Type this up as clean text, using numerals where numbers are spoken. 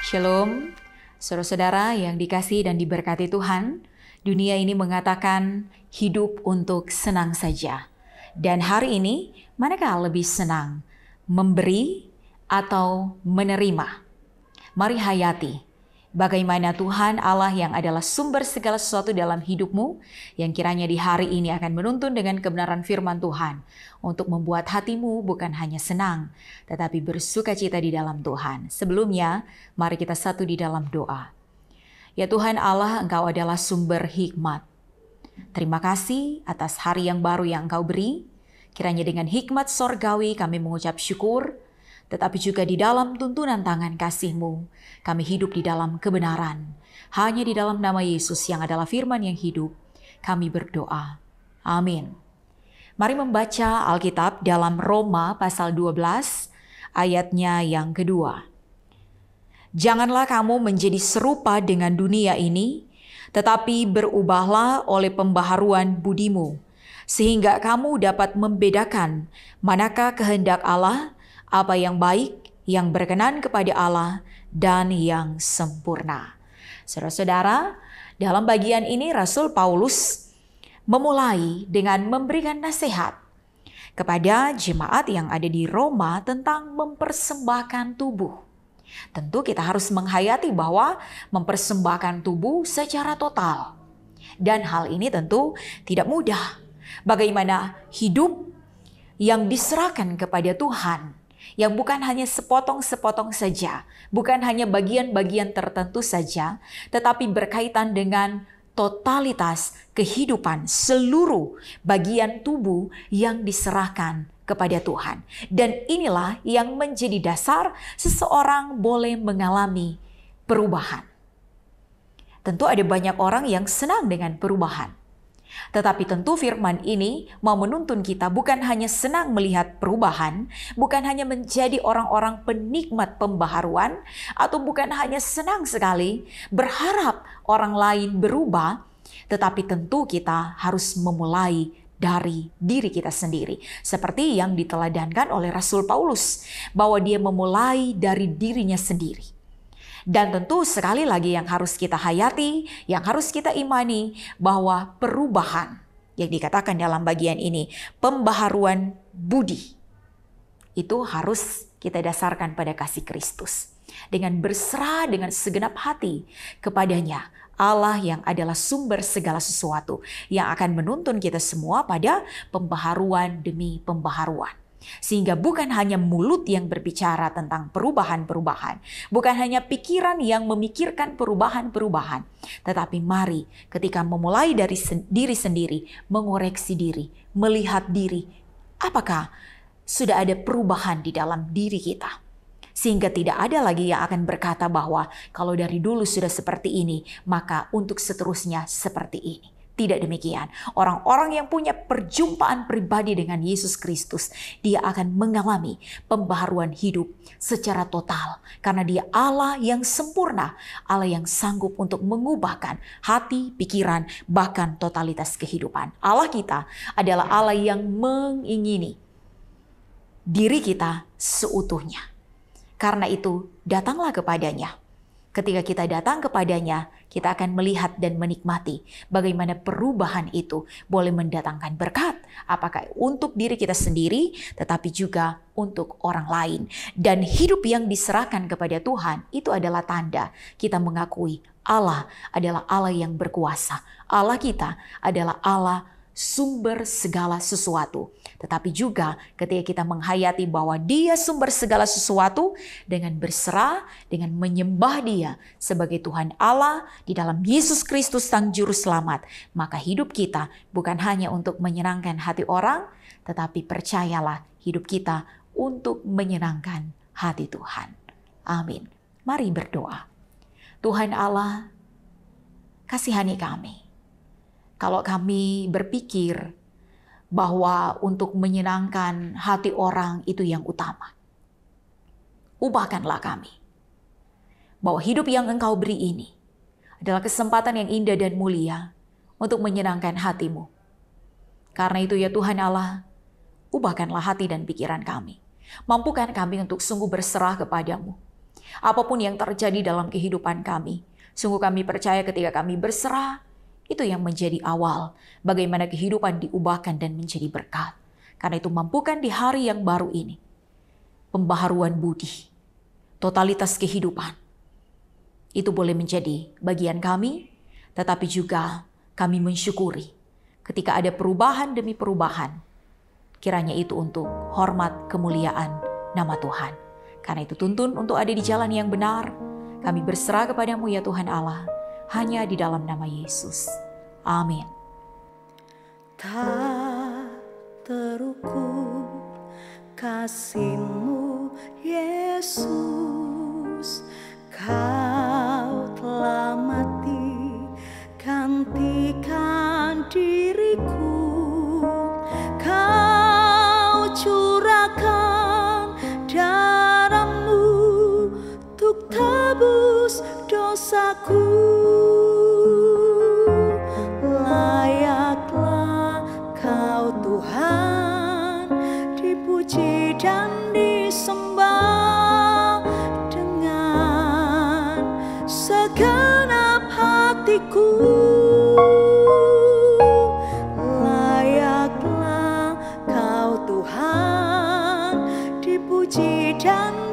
Shalom, saudara-saudara yang dikasihi dan diberkati Tuhan. Dunia ini mengatakan hidup untuk senang saja. Dan hari ini, manakah lebih senang, memberi atau menerima? Mari hayati bagaimana Tuhan Allah yang adalah sumber segala sesuatu dalam hidupmu, yang kiranya di hari ini akan menuntun dengan kebenaran firman Tuhan untuk membuat hatimu bukan hanya senang, tetapi bersukacita di dalam Tuhan. Sebelumnya, mari kita satu di dalam doa. Ya Tuhan Allah, Engkau adalah sumber hikmat. Terima kasih atas hari yang baru yang Engkau beri. Kiranya dengan hikmat sorgawi kami mengucap syukur, tetapi juga di dalam tuntunan tangan kasih-Mu, kami hidup di dalam kebenaran. Hanya di dalam nama Yesus yang adalah firman yang hidup, kami berdoa. Amin. Mari membaca Alkitab dalam Roma pasal 12, ayatnya yang kedua. Janganlah kamu menjadi serupa dengan dunia ini, tetapi berubahlah oleh pembaharuan budimu, sehingga kamu dapat membedakan manakah kehendak Allah, apa yang baik, yang berkenan kepada Allah, dan yang sempurna. Saudara-saudara, dalam bagian ini Rasul Paulus memulai dengan memberikan nasihat kepada jemaat yang ada di Roma tentang mempersembahkan tubuh. Tentu kita harus menghayati bahwa mempersembahkan tubuh secara total. Dan hal ini tentu tidak mudah. Bagaimana hidup yang diserahkan kepada Tuhan, yang bukan hanya sepotong-sepotong saja, bukan hanya bagian-bagian tertentu saja, tetapi berkaitan dengan totalitas kehidupan seluruh bagian tubuh yang diserahkan kepada Tuhan. Dan inilah yang menjadi dasar seseorang boleh mengalami perubahan. Tentu ada banyak orang yang senang dengan perubahan. Tetapi tentu firman ini mau menuntun kita bukan hanya senang melihat perubahan, bukan hanya menjadi orang-orang penikmat pembaharuan, atau bukan hanya senang sekali berharap orang lain berubah, tetapi tentu kita harus memulai dari diri kita sendiri. Seperti yang diteladankan oleh Rasul Paulus, bahwa dia memulai dari dirinya sendiri. Dan tentu sekali lagi yang harus kita hayati, yang harus kita imani, bahwa perubahan yang dikatakan dalam bagian ini, pembaharuan budi, itu harus kita dasarkan pada kasih Kristus. Dengan berserah dengan segenap hati kepadanya, Allah yang adalah sumber segala sesuatu, yang akan menuntun kita semua pada pembaharuan demi pembaharuan. Sehingga bukan hanya mulut yang berbicara tentang perubahan-perubahan, bukan hanya pikiran yang memikirkan perubahan-perubahan, tetapi mari ketika memulai dari diri sendiri, mengoreksi diri, melihat diri, apakah sudah ada perubahan di dalam diri kita. Sehingga tidak ada lagi yang akan berkata bahwa kalau dari dulu sudah seperti ini, maka untuk seterusnya seperti ini. Tidak demikian. Orang-orang yang punya perjumpaan pribadi dengan Yesus Kristus, dia akan mengalami pembaharuan hidup secara total. Karena dia Allah yang sempurna, Allah yang sanggup untuk mengubahkan hati, pikiran, bahkan totalitas kehidupan. Allah kita adalah Allah yang mengingini diri kita seutuhnya. Karena itu, datanglah kepadanya. Ketika kita datang kepadanya, kita akan melihat dan menikmati bagaimana perubahan itu boleh mendatangkan berkat. Apakah untuk diri kita sendiri, tetapi juga untuk orang lain. Dan hidup yang diserahkan kepada Tuhan, itu adalah tanda kita mengakui Allah adalah Allah yang berkuasa. Allah kita adalah Allah sumber segala sesuatu. Tetapi juga ketika kita menghayati bahwa dia sumber segala sesuatu, dengan berserah, dengan menyembah dia sebagai Tuhan Allah di dalam Yesus Kristus Sang Juru Selamat, maka hidup kita bukan hanya untuk menyenangkan hati orang, tetapi percayalah hidup kita untuk menyenangkan hati Tuhan. Amin. Mari berdoa. Tuhan Allah, kasihani kami. Kalau kami berpikir bahwa untuk menyenangkan hati orang itu yang utama, ubahkanlah kami. Bahwa hidup yang Engkau beri ini adalah kesempatan yang indah dan mulia untuk menyenangkan hatimu. Karena itu ya Tuhan Allah, ubahkanlah hati dan pikiran kami. Mampukan kami untuk sungguh berserah kepadamu. Apapun yang terjadi dalam kehidupan kami, sungguh kami percaya ketika kami berserah, itu yang menjadi awal bagaimana kehidupan diubahkan dan menjadi berkat. Karena itu mampukan di hari yang baru ini, pembaharuan budi, totalitas kehidupan, itu boleh menjadi bagian kami, tetapi juga kami mensyukuri ketika ada perubahan demi perubahan. Kiranya itu untuk hormat kemuliaan nama Tuhan. Karena itu tuntun untuk ada di jalan yang benar. Kami berserah kepadamu ya Tuhan Allah, hanya di dalam nama Yesus. Amin. Tak terukur kasih-Mu Yesus, Kau telah mati gantikan diriku. Kau curahkan darah-Mu untuk tebus dosaku. Layaklah Kau Tuhan dipuji dan disembah dengan segenap hatiku. Layaklah Kau Tuhan dipuji dan